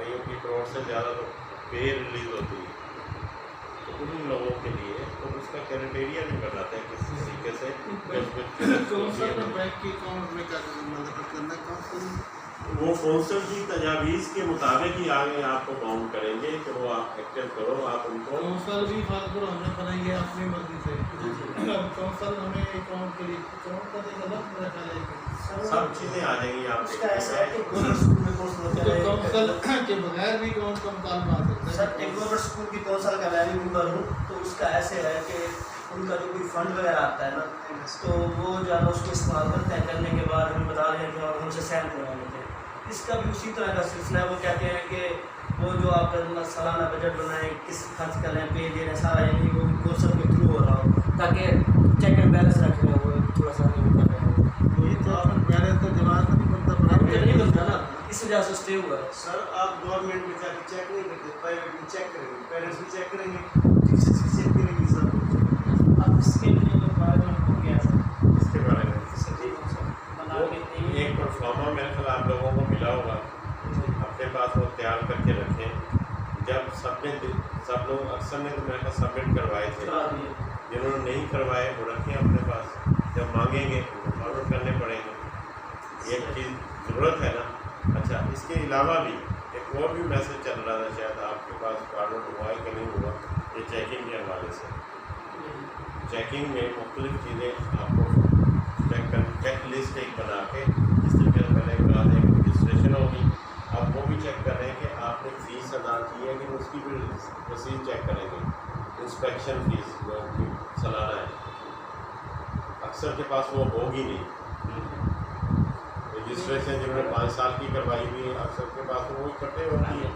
कईयों की करोड़ से ज़्यादा तो पे रिलीज होती है, तो उन लोगों के लिए तो उसका क्राइटेरिया नहीं बनाता है किस तरीके से बैंक के अकाउंट में क्या मतलब करना है, वो कौंसल की तजावीज़ के मुताबिक ही आगे आपको बाउंड करेंगे कि वो आप एक्सेप्ट करो, आप उनको कौंसल भी फालतू हमने बनाई है अपनी मर्जी से। कौंसल हमें अकाउंट के लिए अकाउंट का तो गलत मेरा ख्याल है, सब चीज़ें आ जाएंगी आप कौंसल के बगैर भी अकाउंट का मुतालबा आ सकता है। सर एक गवर्नमेंट स्कूल की कौंसल का मैं भी मेंबर हूँ, तो उसका ऐसे है कि उनका जो कोई फंड वगैरह आता है ना, तो वो जो है ना उसको इस्तेमाल करते हैं, करने के बाद हमें बता रहे हैं कि और हमसे साइन करवा लेते हैं। इसका भी उसी तरह का सिलसिला है, वो कहते हैं कि वो जो आप सालाना बजट बनाएं, किस खर्च कर रहे हैं, पे दे रहे हैं, सारा यानी वो कौंसल के थ्रू हो रहा हो, ताकि चेक एंड बैलेंस रख रहे हो, थोड़ा सा नहीं कर रहे हो। ये तो पहले तो जवाब नहीं बनता, नहीं बनता ना, इस वजह से स्टे हुआ है। सर आप गवर्नमेंट में जाकर चेक नहीं करते, प्राइवेट में चेक करेंगे, पेरेंट्स भी चेक करेंगे, टीचर्स भी चेक करेंगे, सब अब इसके लिए तो बारे में हमको क्या है इसके बारे में बना के नहीं एक परफॉर्मा मेरे ख्याल आप लोगों को मिला होगा, अपने पास वो तैयार करके रखें। जब सब लोग अक्सर ने तो मेरे ख्याल सबमिट करवाए थे, करा दिए। जिन्होंने नहीं करवाए वो रखें अपने पास, जब मांगेंगे तो फॉरवर्ड करने पड़ेंगे, एक चीज़ ज़रूरत है ना। अच्छा, इसके अलावा भी एक और भी मैसेज चल रहा था, शायद आपके पास फॉरवर्ड हुआ है कि नहीं हुआ, ये चेकिंग के हवाले से। चेकिंग में मुख्तलिफ चीज़ें आपको चेक लिस्ट एक बना के, जिस तरीके से पहले कहा था एक रजिस्ट्रेशन होगी, आप वो भी चेक कर रहे हैं कि आपने फ़ीस अदा की है कि उसकी भी रसीद चेक करेंगे। इंस्पेक्शन फ़ीस जो कि सालाना है, अक्सर के पास वो होगी नहीं। रजिस्ट्रेशन जिन्होंने 5 साल की करवाई हुई है, अक्सर के पास तो वो इकट्ठे होती है।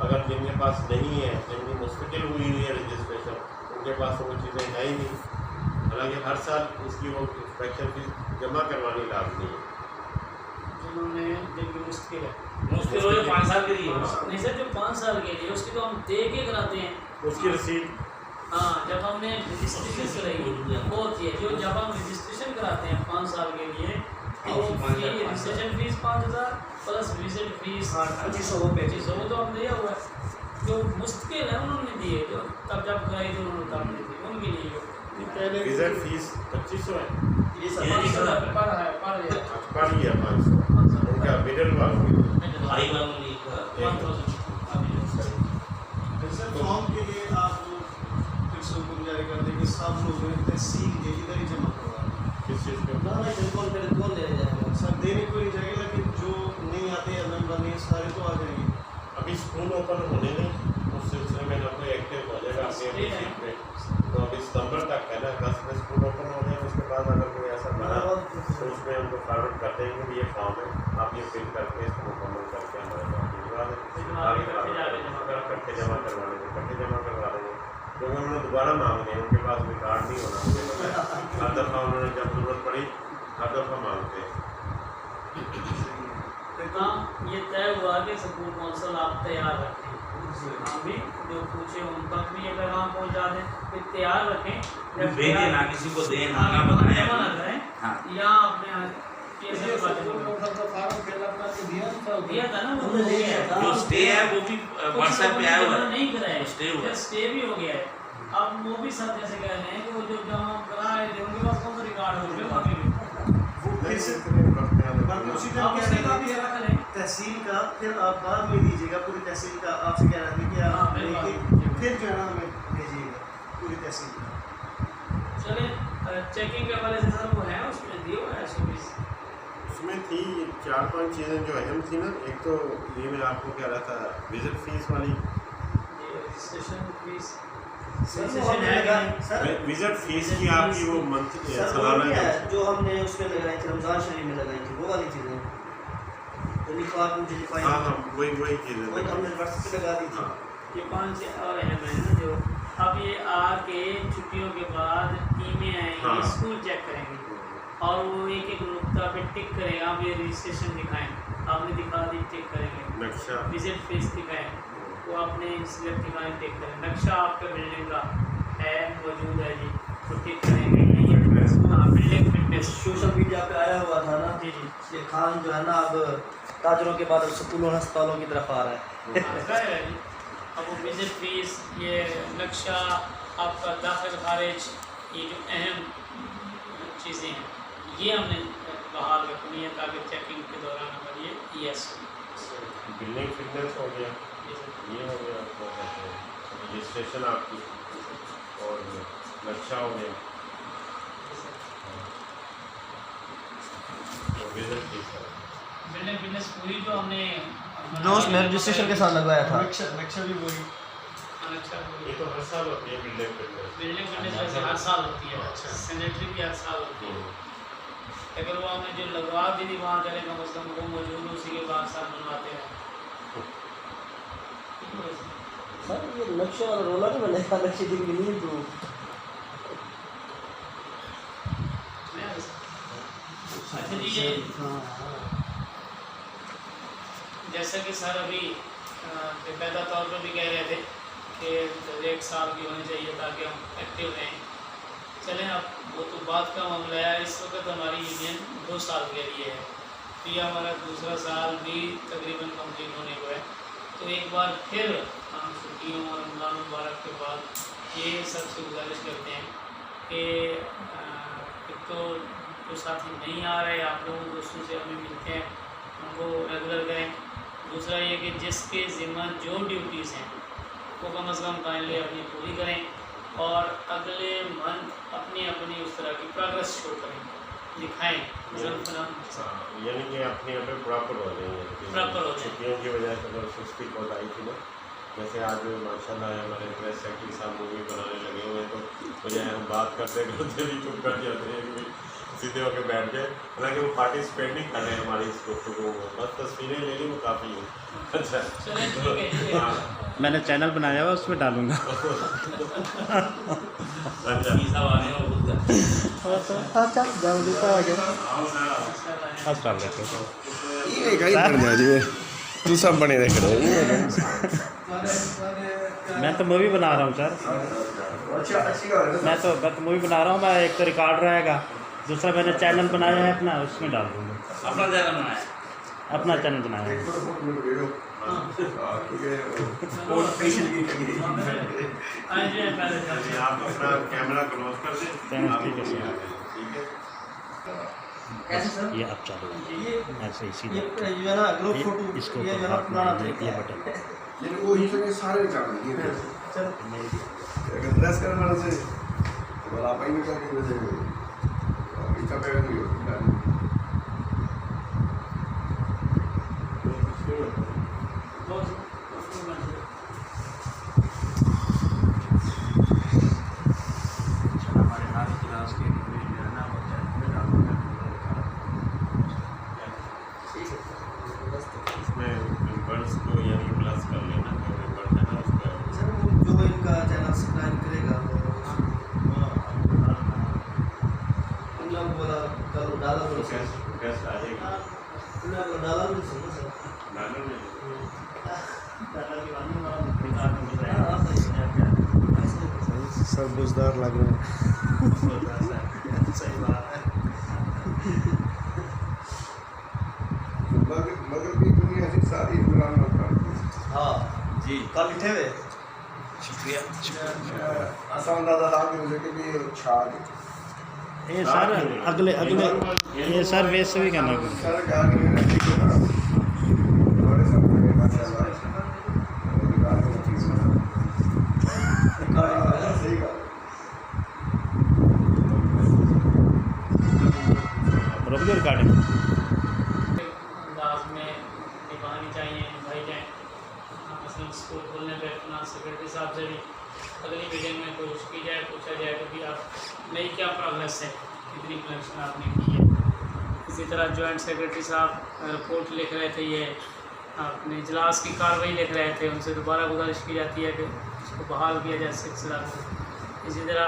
अगर जिनके पास नहीं है, जिनकी मुस्तकिल हुई हुई है रजिस्ट्रेशन, उनके पास तो वो चीज़ें है ही नहीं। हालांकि हर साल उसकी वो इंस्पेक्शन फीस जमा करवानी लाजमी है। जिन्होंने जिनकी मुश्किल है, मुश्किल हो जो 5 साल के लिए, नहीं सर जो 5 साल के लिए उसकी तो हम दे के कराते हैं। उसकी रसीद हाँ, जब हमने रजिस्ट्रेशन कराई वो होती है, जो जब हम रजिस्ट्रेशन कराते हैं 5 साल के लिए, तो उसकी registration fees 5000 plus visit fees 2500 वो तो हम दिया हुआ है। जो मुश्किल है उन्होंने दिए, जो तब जब कराई थी उन्होंने तब दी थी, उनके लिए पहले विजिट फीस 2500 है, ये सब 500 पर है, पड़ गया 500 उनका मिडल वालों की हाई वालों ने सर फॉर्म के लिए आप फिर से हुक्म जारी कर देंगे, सब लोग तहसील के इधर ही जमा करवा किस चीज़ पे। ना भाई बिल्कुल ले जाएगा सर देने को नहीं जाएगा, लेकिन जो नहीं आते हैं मेंबर नहीं सारे तो आ जाएंगे। अभी स्कूल ओपन होने नहीं, उस सिलसिले में ना कोई एक्टिव हो जाएगा अपनी सीट पे, तो अभी सितंबर तक है ना, 10 में स्कूल ओपन हो जाए, उसके बाद अगर कोई ऐसा बना तो उसमें उनको फॉरवर्ड कर देंगे कि ये फॉर्म है, आप ये फिल करके इसको मुकम्मल करके हमारे पास भिजवा दें, आगे अगर इकट्ठे जमा करवा लेंगे इकट्ठे जमा करवा देंगे, क्योंकि उन्होंने दोबारा मांगने हैं, उनके पास रिकॉर्ड नहीं होना मुझे पता है। हर दफ़ा उन्होंने जब ज़रूरत पड़ी हर दफ़ा मांगते हैं। काम ये तय हुआ कि स्कूल कौंसल आप तैयार रखें, हम भी जो पूछे उन तक भी ये पैगाम पहुँचा दें, फिर तैयार रखें, जब भेजे ना किसी को दे ना बताएं जमा ना करें। हाँ। या अपने दिया था ना, वो जो स्टे है वो भी व्हाट्सएप पे आया हुआ है, नहीं कराया, स्टे हुआ है। स्टे भी हो गया है। अब वो भी सब जैसे कह रहे हैं कि वो जो जमा कराए थे उनके पास कौन सा रिकॉर्ड हो गया, उसी टाइम कह रहे थे तहसील का, फिर आप बाद में दीजिएगा पूरी तहसील का, आपसे कह रहे थे कि आप लेके फिर जो है ना हमें भेजिएगा पूरी तहसील का। चले चेकिंग के हवाले से सर वो है उसमें दिए हुआ है सर्विस। उसमें थी 4-5 चीज़ें जो अहम थी ना, एक तो ये मैं आपको कह रहा था विजिट फीस वाली, registration fees sir visit fees की आपकी वो मंथ सालाना सालाना जो हमने उसमें लगाई थी, रमज़ान शरीफ में लगाई थी, वो वाली चीज़ें तो निकाल मुझे लिखाई, हाँ वही चीज़ें वही हमने व्हाट्सएप पे लगा दी थी। हाँ। ये 5 और अहम है ना, जो अब ये आके छुट्टियों के बाद टीमें आएंगी, हाँ। स्कूल चेक करेंगे और वो एक एक नुक्ता पे टिक करेगा, आप ये रजिस्ट्रेशन दिखाएं, आपने दिखा दी टिक करेंगे, नक्शा विजिट फीस दिखाएं, वो आपने स्लिप दिखाएं टिक करें, नक्शा आपके बिल्डिंग का है मौजूद है जी तो टिक करेंगे, हाँ बिल्डिंग फिटनेस सोशल मीडिया पे आया हुआ था ना, जी जी कि खान जो है ना अब ताजरों के बाद अब स्कूलों अस्पतालों की तरफ आ रहा है। अब वो विजिट फीस, ये नक्शा, आपका दाखिल खारिज, ये जो अहम चीज़ें हैं ये हमने बहाल रखनी है ताकि चेकिंग के दौरान हमारी ये यस बिल्डिंग फिटनेस हो गया, ये हो गया, आपको रजिस्ट्रेशन आपकी और नक्शा हो गया, विजिट फीस है। बिल्डिंग फिटनेस पूरी जो हमने जो उसमें रजिस्ट्रेशन के साथ लगवाया था। नक्शा भी वही। नक्शा ये तो हर साल होती है बिल्डिंग फिटनेस। बिल्डिंग फिटनेस वैसे हर साल होती है, सैनिटरी भी हर साल होती है। अगर वो हमने जो लगवा दी थी वहाँ चले कम से कम वो मौजूद उसी के बाद साथ बनवाते हैं। सर ये नक्शे वाला रोला नहीं बनेगा, नक्शे की नहीं तो अच्छा जी, ये जैसा कि सर अभी बेकायदा तौर पर भी कह रहे थे कि 1 साल की होनी चाहिए ताकि हम एक्टिव रहें। चलें, अब वो तो बात का मामला है। इस वक्त हमारी यूनियन 2 साल के लिए है, तो ये हमारा दूसरा साल भी तकरीबन कंप्लीट होने को है। तो एक बार फिर हम छुट्टियों और रमज़ान मुबारक के बाद ये सबसे गुजारिश करते हैं कि एक तो जो साथी नहीं आ रहे, आप लोगों दोस्तों से हमें मिलते हैं, उनको रेगुलर करें। दूसरा ये कि जिसके ज़िम्मा जो ड्यूटीज़ हैं वो कम अज़ कम काइंडली अपनी पूरी करें और अगले मंथ अपनी अपनी उस तरह की प्रोग्रेस शो करें, दिखाएँ। यानी कि अपने यहाँ पे प्रॉपर हो जाएंगे, प्रॉपर हो जाए। छुट्टियों की वजह से अगर सुस्ती बहुत आई थी ना, जैसे आज माशाल्लाह हमारे प्रेस सेक्रेटरी साहब मूवी बनाने लगे हुए हैं, तो बजाय हम बात करते करते भी चुप कर जाते हैं कि सीधे होकर बैठ गए। हालांकि वो पार्टिसिपेट नहीं कर रहे हैं हमारी इस गुफ्तगू में, बस तस्वीरें ले ली, वो काफ़ी है। अच्छा, चलें, ठीक है। हाँ, मैंने चैनल बनाया हुआ उसमें डालूंगा। अच्छा, वीज़ा वाले और खुद का। अच्छा जल्दी तो आ गया। अब डाल देते हो। तू सब बने रख रहे मैं तो मूवी बना रहा हूँ सर, मैं तो मूवी बना रहा हूँ। मैं एक तो रिकॉर्ड रहेगा, दूसरा मैंने चैनल बनाया है अपना, उसमें डाल दूँगा। अपना जगह बनाया। अपना चैनल बनाया है। चलिए, आप अपना कैमरा क्लोज कर दें। आप ठीक है सर। ठीक है। कैसे सर? ये अब चालू है ऐसे ही सीधा। ये जो है ना ग्रुप फोटो, इसको ये जो है ना हाथ पुराना में तरीका ये है। बटन वो इतने सारे जाने ये चलो अगर ड्रेस करने वाले से तो आप ही में करके वजह इसका पैर नहीं होता। हमारे हाथ क्लास के जो है ना वो चैनल में डालूंगा। इसमें मेंबर्स को यानी प्लस कर लेना, जो मेंबर है ना उसका सर वो जो इनका चैनल सब्सक्राइब करेगा उन लोग बोला कल डाला तो सर, कैसे आ जाएगा उन लोग डाला तो सर डालने में। सब बुजदार लग रहे हैं। सही बात है। मगर भी दुनिया से सारी इमरान होता हाँ जी, कल लिखे हुए शुक्रिया। आसान दादा साहब मुझे के भी छाड़ ये सर अगले अगले ये सर वैसे भी करना कुछ। सर क्या करें ठीक है ना बड़े सब के माशाल्लाह सही बात रोक रिकॉर्डिंग। अंदाज में निभानी चाहिए, निभाई जाए। मसलन स्कूल खोलने पर अपना सेक्रेटरी साहब से भी अगली मीटिंग में कोशिश की जाए, पूछा जाए कि भाई आप नई क्या प्रोग्रेस है, कितनी कलेक्शन आपने की है। इसी तरह जॉइंट सेक्रेटरी साहब रिपोर्ट लिख रहे थे, ये अपने इजलास की कार्रवाई लिख रहे थे, उनसे दोबारा गुजारिश की जाती है कि उसको बहाल किया जाए सिलसिला। इसी तरह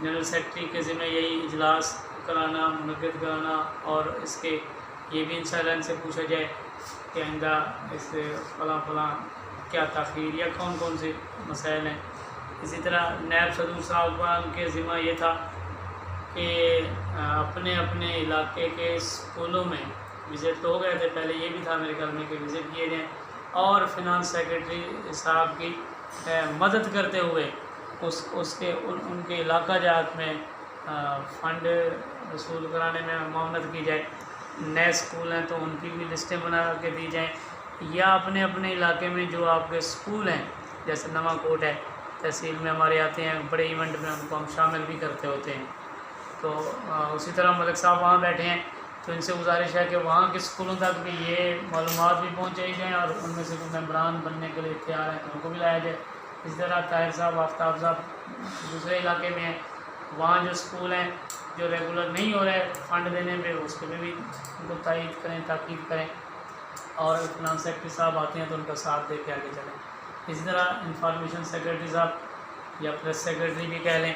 जनरल सेक्रेटरी के ज़िम्मे यही इजलास कराना, मुनक़्क़िद कराना और इसके ये भी इंशाअल्लाह इनसे पूछा जाए कि आइंदा इससे फलां क्या ताख़ीर या कौन कौन से मसाइल हैं। इसी तरह नायब सदूर साहब के ज़िम्मा ये था कि अपने अपने इलाके के स्कूलों में विज़िट तो हो गए थे, पहले ये भी था मेरे ख्याल में कि विज़िट किए जाएँ और फिनांस सेक्रेटरी साहब की मदद करते हुए उनके इलाका जात में फ़ंड वसूल कराने में मामलत की जाए। नए स्कूल हैं तो उनकी भी लिस्टें बना के दी जाएँ, या अपने अपने इलाके में जो आपके स्कूल हैं, जैसे नवाकोट है तहसील में हमारे आते हैं, बड़े इवेंट में उनको हम शामिल भी करते होते हैं। तो उसी तरह मलिक साहब वहाँ बैठे हैं, तो इनसे गुजारिश है कि वहाँ के स्कूलों तक भी ये मालूमात भी पहुँचाई जाएँ और उनमें से कोई मेम्बरान बनने के लिए तैयार हैं तो उनको भी लाया जाए। इस तरह ताहिर साहब, आफ्ताब साहब दूसरे इलाके में हैं, वहाँ जो स्कूल हैं जो रेगुलर नहीं हो रहे फ़ंड देने पे, उसके पे भी उनको तायीद करें, ताकीद करें, और फिनांस सेक्रेटरी साहब आते हैं तो उनका साथ दे के आगे चलें। इसी तरह इंफॉर्मेशन सेक्रेटरी साहब या प्रेस सेक्रेटरी भी कह लें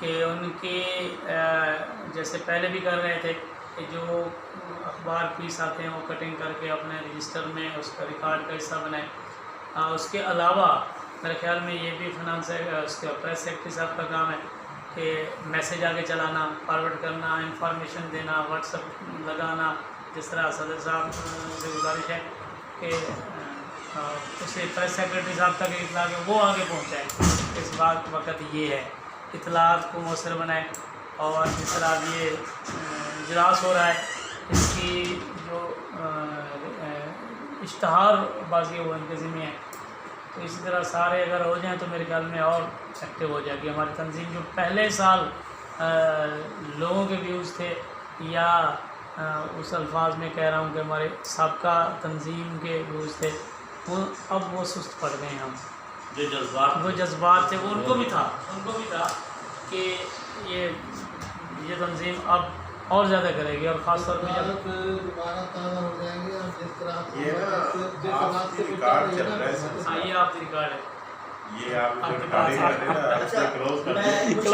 कि उनके जैसे पहले भी कर रहे थे कि जो अखबार पीस आते हैं वो कटिंग करके अपने रजिस्टर में उसका रिकॉर्ड का हिस्सा बनाएं। उसके अलावा मेरे ख्याल में ये भी फिनांस उसके प्रेस सेक्रेटरी साहब का काम है कि मैसेज आगे चलाना, फॉरवर्ड करना, इंफॉर्मेशन देना, व्हाट्सएप लगाना। जिस तरह सदर साहब से गुजारिश है कि उसे प्रेस सेक्रेटरी साहब तक इतला के वो आगे पहुँचाएँ। इस बात वक्त ये है इतलात को मौसर बनाए, और जिस तरह ये इजलास हो रहा है इसकी जो इश्तहारबाजी वो इनके ज़िम्मे है। तो इसी तरह सारे अगर हो जाएं तो मेरे ख्याल में और एक्टिव हो जाएगी हमारी तंजीम। जो पहले साल लोगों के व्यूज़ थे, या उस अल्फाज में कह रहा हूँ कि हमारे सबका तंजीम के व्यूज़ थे, वो अब वो सुस्त पड़ गए हैं। हम जो जज्बात थे वो उनको भी था कि ये तंजीम अब और ज़्यादा करेगी, और ख़ास तौर पर जब दोबारा ताज़ा हो जाएंगे और जिस तरह ये ना आपकी रिकॉर्ड चल रहा है, ये आपकी रिकॉर्ड है। ये आप जो रिकॉर्डिंग कर रहे हैं ना, अच्छा, क्लोज कर मैं दें। कुछ